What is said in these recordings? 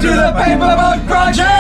to the Paperboat Project!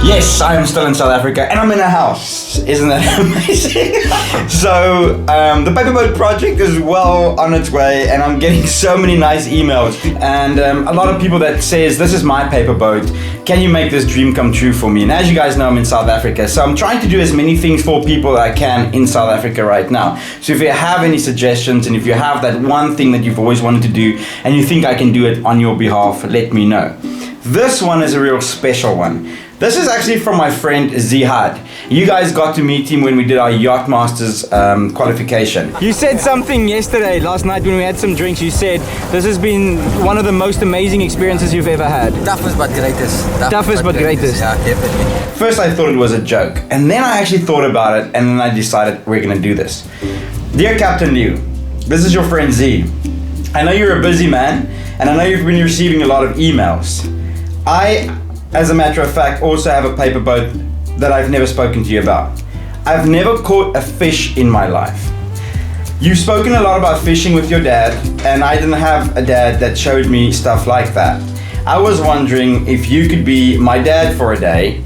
Yes, I am still in South Africa and I'm in a house. Isn't that amazing? So, the Paperboat Project is well on its way and I'm getting so many nice emails. And a lot of people that says, this is my paperboat. Can you make this dream come true for me? And as you guys know, I'm in South Africa. So I'm trying to do as many things for people that I can in South Africa right now. So if you have any suggestions and if you have that one thing that you've always wanted to do and you think I can do it on your behalf, let me know. This one is a real special one. This is actually from my friend Zead. You guys got to meet him when we did our Yachtmasters qualification. You said something yesterday, last night when we had some drinks, you said this has been one of the most amazing experiences you've ever had. Toughest but greatest. Toughest but greatest. Yeah, definitely. First I thought it was a joke, and then I actually thought about it, and then I decided we're gonna do this. Dear Captain Leeu, this is your friend Zead. I know you're a busy man, and I know you've been receiving a lot of emails. I, as a matter of fact, also have a paperboat that I've never spoken to you about. I've never caught a fish in my life. You've spoken a lot about fishing with your dad, and I didn't have a dad that showed me stuff like that. I was wondering if you could be my dad for a day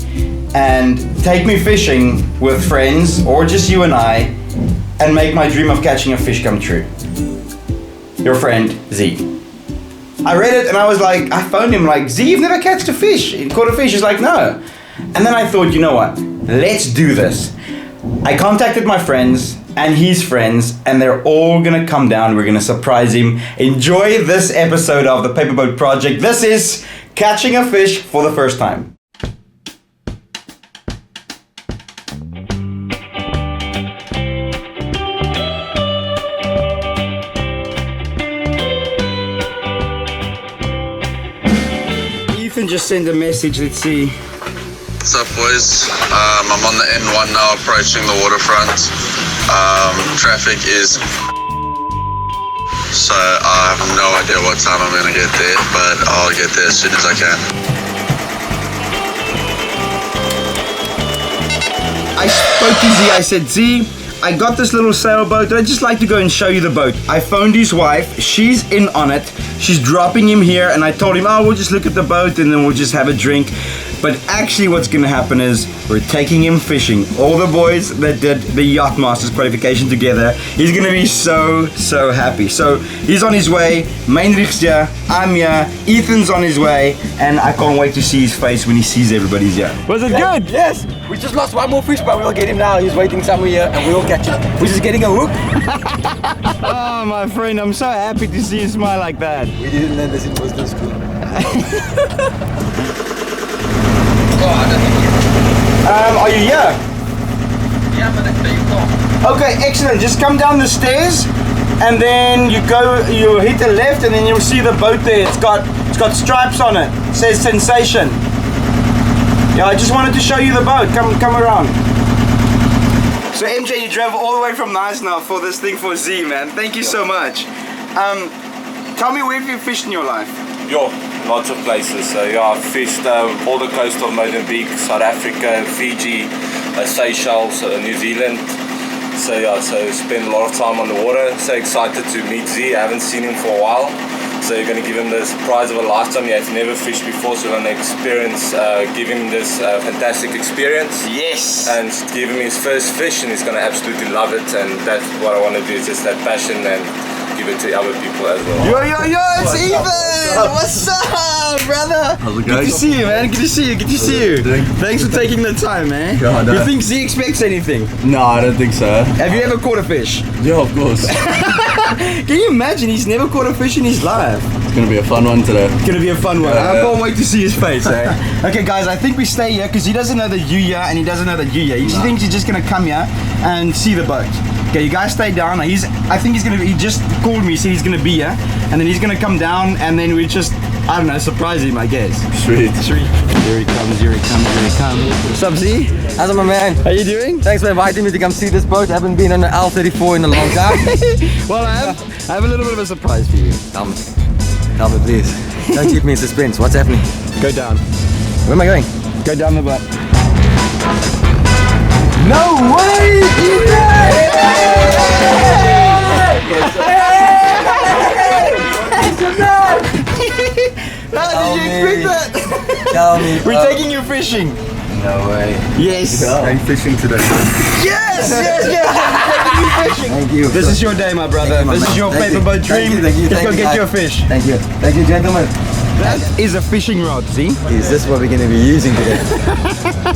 and take me fishing with friends, or just you and I, and make my dream of catching a fish come true. Your friend, Zead. I read it and I was like, I phoned him like, Z, you've never caught a fish. You caught a fish? He's like, no. And then I thought, you know what? Let's do this. I contacted my friends and his friends and they're all gonna come down. We're gonna surprise him. Enjoy this episode of the Paperboat Project. This is catching a fish for the first time. Ethan just sent a message, let's see. What's up, boys? I'm on the N1 now, approaching the waterfront. Traffic is so I have no idea what time I'm gonna get there, but I'll get there as soon as I can. I spoke to Z, I said, Z, I got this little sailboat, I'd just like to go and show you the boat. I phoned his wife, she's in on it, she's dropping him here, and I told him, oh, we'll just look at the boat and then we'll just have a drink. But actually what's gonna happen is, we're taking him fishing. All the boys that did the Yachtmasters qualification together, he's gonna be so happy. So, he's on his way, Mainrich's here, I'm here, Ethan's on his way, and I can't wait to see his face when he sees everybody's here. Was it good? Yes! We just lost one more fish, but we'll get him now. He's waiting somewhere here and we'll catch him. We're just getting a hook. Oh, my friend, I'm so happy to see you smile like that. We didn't know this was this cool. Are you here? Yeah, but it's very cool. Okay, excellent. Just come down the stairs and then you hit the left and then you'll see the boat there. It's got stripes on it. It says Sensation. Yeah, I just wanted to show you the boat. Come around. So MJ, you drove all the way from Nice now for this thing for Z, man. Thank you so much. Tell me, where have you fished in your life? Yeah, lots of places. So yeah, I've fished all the coast of Mozambique, South Africa, Fiji, Seychelles, New Zealand. So yeah, so spent a lot of time on the water. So excited to meet Z. I haven't seen him for a while. So you're going to give him the surprise of a lifetime. He has never fished before, so we're going to give him this fantastic experience. Yes! And give him his first fish, and he's going to absolutely love it. And that's what I want to do, is just that passion and give it to other people as well. Yo, it's Ethan! What's up, brother? How's it going? Good to see you, man. Good to see you. Thanks for taking the time, man. God, you think Z expects anything? No, I don't think so. Have you ever caught a fish? Yeah, of course. Can you imagine? He's never caught a fish in his life. It's gonna be a fun one today. It's gonna be a fun one. I can't wait to see his face, eh? Okay, guys, I think we stay here because he doesn't know that you're here and he doesn't know that you're here. He thinks he's just gonna come here and see the boat. Okay, you guys stay down. I think he just called me, said he's gonna be here, and then he's gonna come down, and then we just, I don't know, surprise him, I guess. Sweet. Here he comes. What's up, Z? How's my man? How you doing? Thanks for inviting me to come see this boat. I haven't been on the L34 in a long time. Well, I have a little bit of a surprise for you. Tell me please. Don't keep me in suspense. What's happening? Go down. Where am I going? Go down the boat. No way! How did you expect that? Tell me. We're taking you fishing. No way. Yes. I'm fishing today. Yes. We're taking you fishing. Thank you. This is your day, my brother. This is your paperboat dream. Thank you. Let's go get your fish. Thank you, gentlemen. That is a fishing rod, see? Is this what we're going to be using today?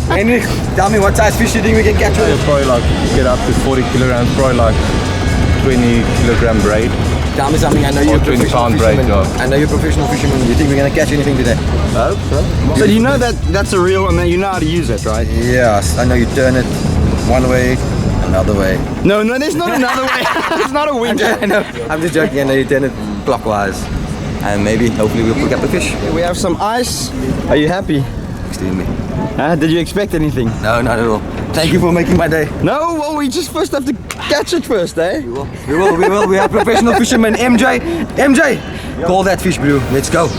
Henrik, tell me what size fish you think we can catch with it? Probably like get up to 40 kilograms, probably like 20 kilogram braid. Tell me something, I know you're a 20 professional pound braid, fisherman. yeah. I know you're a professional fisherman. Do you think we're going to catch anything today? I hope so. So you know that's a reel and then you know how to use it, right? Yes, I know you turn it one way, another way. No, there's not another way. It's not a winch. I know. I'm just joking. I know you turn it clockwise. And maybe, hopefully, we'll pick up a fish. We have some ice. Are you happy? Extremely. Did you expect anything? No, not at all. Thank you for making my day. No, well, we just first have to catch it first, eh? We will. We are professional fishermen. MJ, call that fish, bro. Let's go.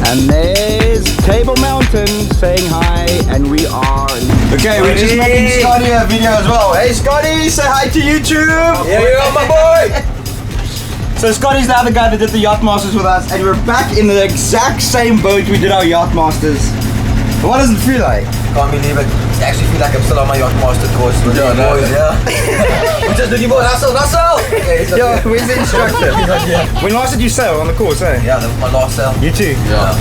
And there's Table Mountain saying hi, and we are. Okay, we're just making Scotty a video as well. Hey, Scotty, say hi to YouTube. Here you go, my boy. So Scotty's the other guy that did the Yachtmasters with us, and we're back in the exact same boat we did our Yachtmasters. What does it feel like? Can't believe it. I actually feel like I'm still on my Yachtmaster course with the boys, yeah. We're just looking for Russell. Okay, Yo, where's the instructor? When last did you sail on the course, eh? Yeah, that was my last sail. You too? Yeah.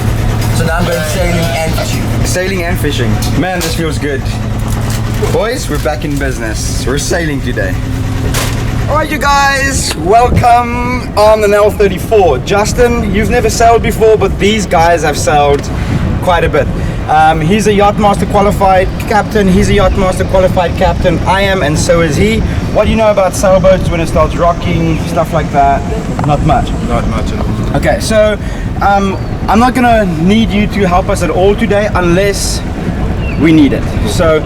So now I'm going sailing and fishing. Sailing and fishing. Man, this feels good. Boys, we're back in business. We're sailing today. Alright, you guys, welcome on the Nell 34. Justin, you've never sailed before, but these guys have sailed quite a bit. He's a Yachtmaster qualified captain. He's a Yachtmaster qualified captain. I am, and so is he. What do you know about sailboats when it starts rocking, stuff like that? Not much. Not much at all. Okay, so I'm not gonna need you to help us at all today unless we need it. So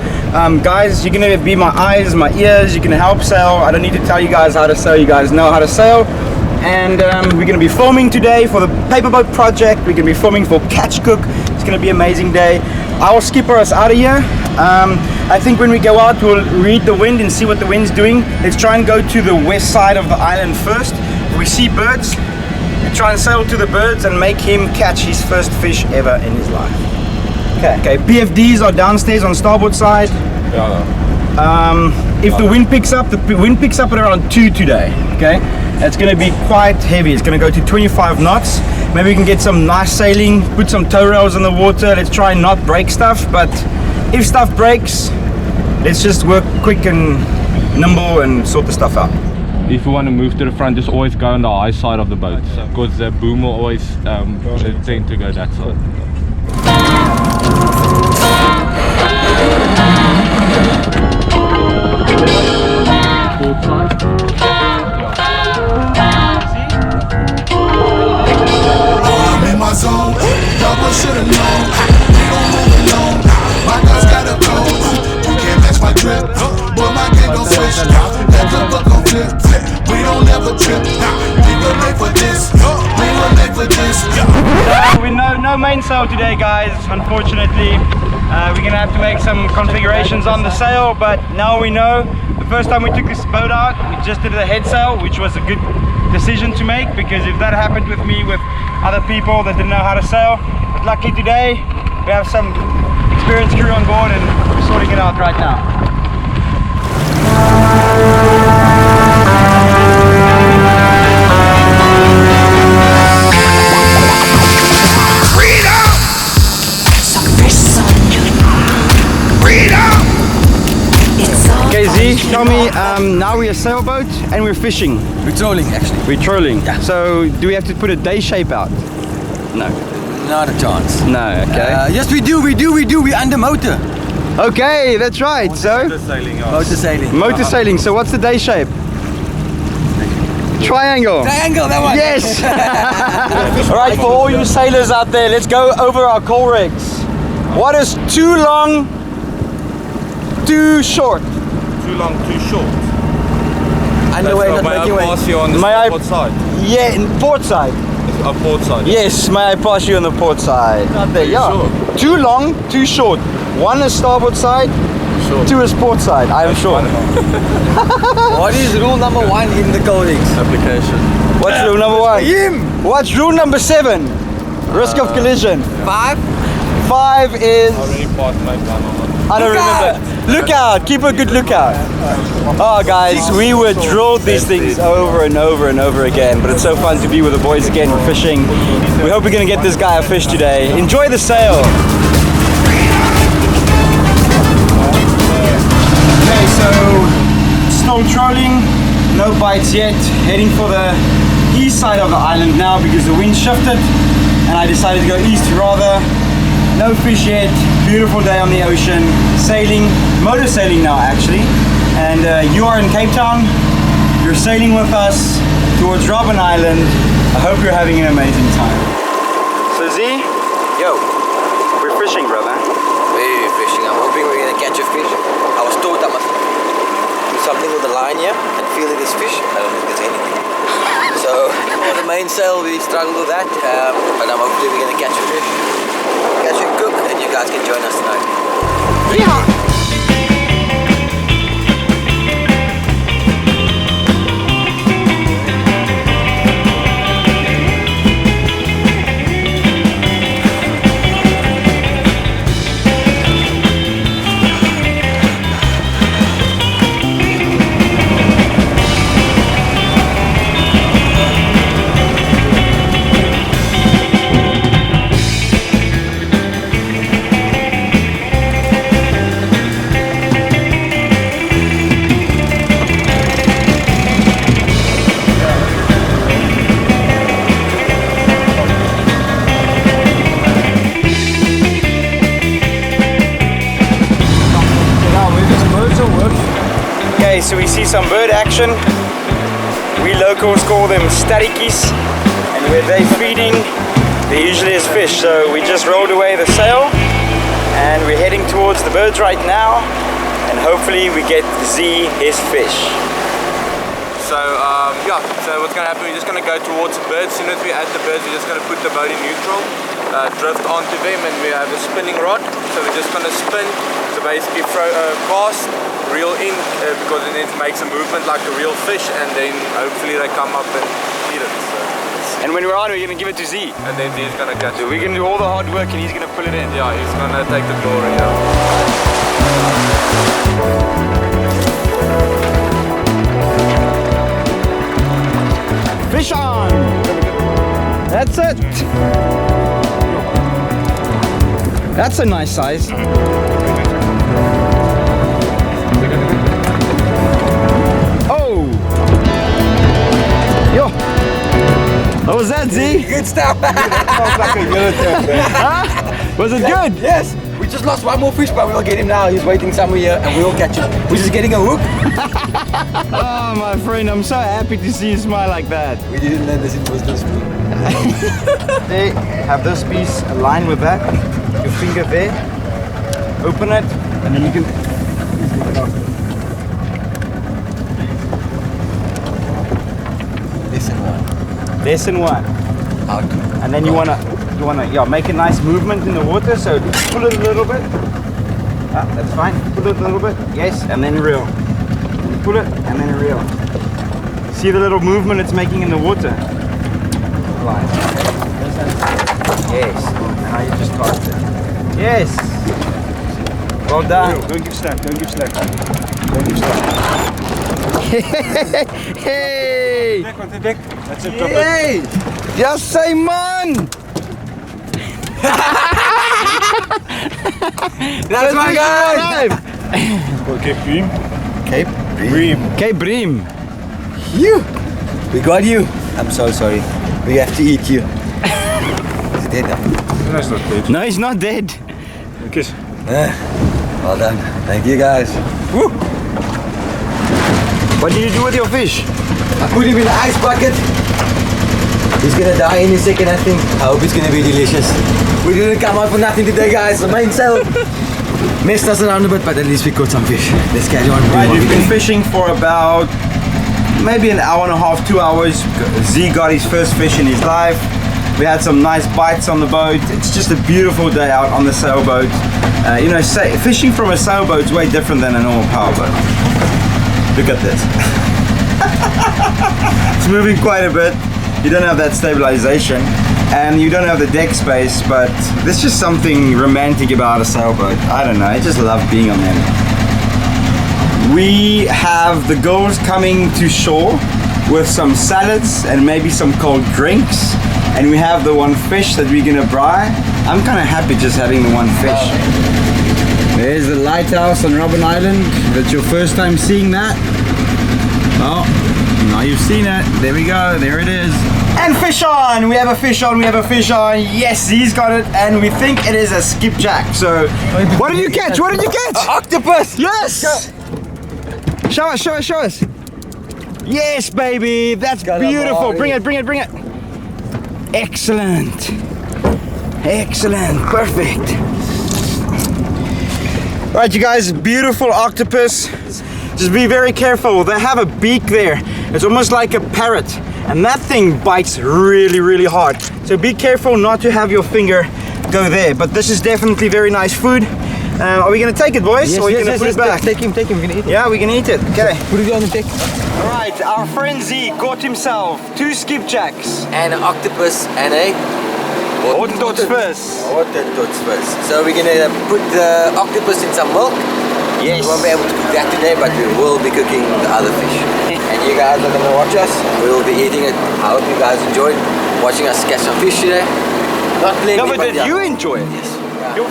guys, you're gonna be my eyes, my ears, you're gonna help sail. I don't need to tell you guys how to sail, you guys know how to sail. And we're gonna be filming today for the paperboat project. We're gonna be filming for Catch Cook. It's gonna be an amazing day. I will skipper us out of here. I think when we go out, we'll read the wind and see what the wind's doing. Let's try and go to the west side of the island first. If we see birds, we try and sail to the birds and make him catch his first fish ever in his life. Okay, PFDs are downstairs on starboard side. If the wind picks up, at around 2 today. Okay, it's going to be quite heavy. It's going to go to 25 knots. Maybe we can get some nice sailing, put some tow rails in the water. Let's try and not break stuff, but if stuff breaks, let's just work quick and nimble and sort the stuff out. If you want to move to the front, just always go on the high side of the boat, because the boom will always tend to go that side. Port side. I'm in my zone, double should've known. We don't move alone. My guns got a code. You can't match my drip, but my game don't switch. Let the book on flip. We don't ever trip. We were made for this. We were made for this. We no main sail today, guys, unfortunately. We're gonna have to make some configurations on the sail, but now we know. The first time we took this boat out, we just did the head sail, which was a good decision to make, because if that happened with me with other people that didn't know how to sail, but luckily today we have some experienced crew on board and we're sorting it out right now. Okay, Z, tell me, now we're a sailboat and we're fishing. We're trolling, actually. We're trolling. Yeah. So, do we have to put a day shape out? No. Not a chance. No, okay. Yes, we do. We're under motor. Okay, that's right. So, Motor sailing. motor sailing. So, what's the day shape? Triangle. Triangle, that one. Yes. All right, for all you sailors out there, let's go over our call rigs. What is too long, too short? Too long, too short. Underway, not May I making way. pass you on the May I- starboard side? Yeah, in port side. Port side. Yes, may I pass you on the port side? Not there, yeah. Sure. Too long, too short. One is starboard side, Sure. two is port side. I am sure. What is rule number 1 in the codex? Application. What's rule number 1? Him! What's rule number 7? Risk of collision. 5. 5 is... Already passed my plan on that. I don't remember. Look out! Keep a good lookout. Oh, guys, we were drilled these things over and over and over again, but it's so fun to be with the boys again. We're fishing. We hope we're gonna get this guy a fish today. Enjoy the sail. Okay, so still trolling, no bites yet. Heading for the east side of the island now because the wind shifted, and I decided to go east rather. No fish yet, beautiful day on the ocean, sailing, motor sailing now actually, and you are in Cape Town, you're sailing with us towards Robben Island. I hope you're having an amazing time. So Z, Yo, we're fishing, brother. we're fishing. I'm hoping we're gonna catch a fish. I was told I must do something with the line here and feel it is fish. I don't think there's anything. So, on the main sail we struggle with that, but I'm hopefully we're gonna catch a fish. Catch a cook, and you guys can join us tonight. Yeah. Okay, so we see some bird action. We locals call them statikies, and where they're feeding, there usually is fish. So we just rolled away the sail, and we're heading towards the birds right now, and hopefully we get Z his fish. So yeah, so what's gonna happen, we're just gonna go towards the birds. As soon as we're at the birds, we're just gonna put the boat in neutral, drift onto them, and we have a spinning rod. So we're just gonna spin, so basically cast, reel in, because then it makes a movement like a real fish, and then hopefully they come up and eat it. So. And when we're on, we're gonna give it to Z. And then he's gonna catch it. We're gonna do all the hard work, and he's gonna pull it in. Yeah, he's gonna take the glory, yeah. Fish on! That's it! That's a nice size. Oh! Yo! What was that, Z? Good stuff! Huh? Was it good? Yes! We just lost one more fish, but we'll get him now. He's waiting somewhere here, and we will catch him. We're just getting a hook. Oh, my friend, I'm so happy to see you smile like that. We didn't learn this in business school. There, have this piece aligned with that. Your finger there. Open it, and then you can. Lesson one. How to. And then you wanna yeah, make a nice movement in the water. So pull it a little bit. Ah, that's fine. Pull it a little bit. Yes, and then reel. Pull it and then reel. See the little movement it's making in the water. Right. Yes. And now you just cast it. Yes. Well done. Don't give slack. Don't give slack. Don't give slack. Hey! That's it. Yay! Just say man! That's my guy! Cape Bream. Cape Bream. Cape Bream. You! We got you! I'm so sorry. We have to eat you. Is he dead now? No, he's not dead. No, he's not dead. Kiss. Well done. Thank you guys. Woo! What did you do with your fish? I put him in the ice bucket. He's gonna die any second, I think. I hope it's gonna be delicious. We didn't come out for nothing today, guys. The main sail messed us around a bit, but at least we caught some fish. Let's carry on. Right, we've been fishing for about maybe an hour and a half, 2 hours. Z got his first fish in his life. We had some nice bites on the boat. It's just a beautiful day out on the sailboat. You know, fishing from a sailboat is way different than a normal powerboat. Look at this. It's moving quite a bit. You don't have that stabilization and you don't have the deck space, but there's just something romantic about a sailboat. I don't know, I just love being on them. We have the girls coming to shore with some salads and maybe some cold drinks, and we have the one fish that we're gonna fry. I'm kind of happy just having the one fish. There's the lighthouse on Robben Island. That's your first time seeing that? Oh, now you've seen it. There we go, there it is. And fish on! We have a fish on, we have a fish on. Yes, he's got it, and we think it is a skipjack. So, what did you catch? What did you catch? Octopus! Yes! Show us, show us, show us. Yes, baby, that's beautiful. Bring it, bring it, bring it. Excellent. Excellent, perfect. All right, you guys, beautiful octopus. Just be very careful. They have a beak there. It's almost like a parrot. And that thing bites really, really hard. So be careful not to have your finger go there. But this is definitely very nice food. Are we gonna take it, boys? Yes, or are you yes, gonna yes, put yes, it back? take him, we're gonna eat it. Yeah, we can eat it. Okay. Put it on the deck. All right, our friend Z caught himself 2 skipjacks. And an octopus and a... Hottentotsvis. Hottentotsvis. So we're gonna put the octopus in some milk. Yes. We won't be able to cook that today, but we will be cooking the other fish. And you guys are gonna watch us. We will be eating it. I hope you guys enjoyed watching us catch some fish today. Not playing. No, but did you enjoy it? Yes.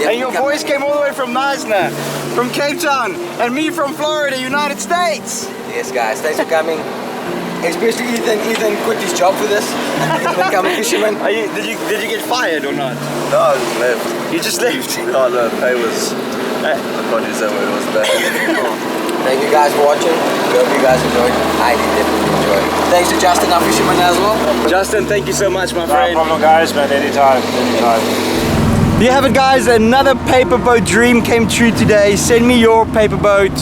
And your voice came all the way from Knysna, from Cape Town, and me from Florida, United States. Yes, guys, thanks for coming. Especially Ethan. Ethan quit his job for this. He's become a fisherman. Did you get fired or not? No, I just left. You just left? No, the pay was... I can't use that word, it was bad. Thank you guys for watching. We hope you guys enjoyed. I did definitely enjoy it. Thanks to Justin, our fisherman as well. Justin, thank you so much, my friend. No problem, guys, man. Anytime. There you have it, guys. Another paperboat dream came true today. Send me your paperboat.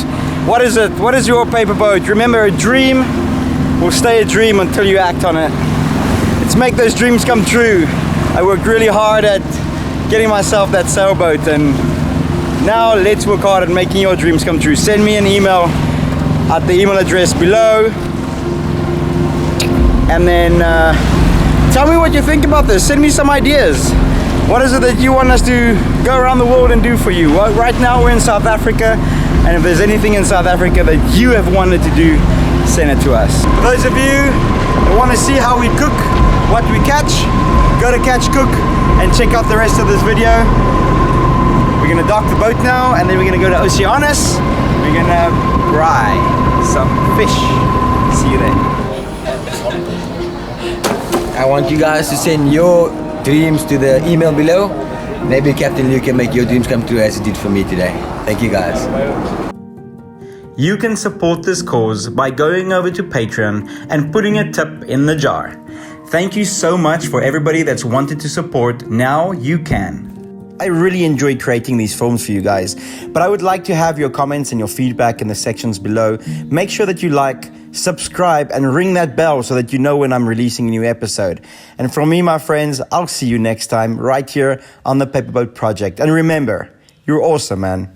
What is it? What is your paperboat? Remember, a dream will stay a dream until you act on it. Let's make those dreams come true. I worked really hard at getting myself that sailboat, and now let's work hard at making your dreams come true. Send me an email at the email address below, and then tell me what you think about this. Send me some ideas. What is it that you want us to go around the world and do for you? Well, right now we're in South Africa, and if there's anything in South Africa that you have wanted to do, send it to us. For those of you that want to see how we cook what we catch, go to Catch Cook and check out the rest of this video. We're gonna dock the boat now, and then we're gonna go to Oceanus. We're gonna fry some fish. See you there. I want you guys to send your dreams to the email below. Maybe Captain Leeu can make your dreams come true as it did for me today. Thank you guys. You can support this cause by going over to Patreon and putting a tip in the jar. Thank you so much for everybody that's wanted to support. Now you can. I really enjoy creating these films for you guys, but I would like to have your comments and your feedback in the sections below. Make sure that you like, subscribe, and ring that bell so that you know when I'm releasing a new episode. And from me, my friends, I'll see you next time right here on the Paperboat Project. And remember, you're awesome, man.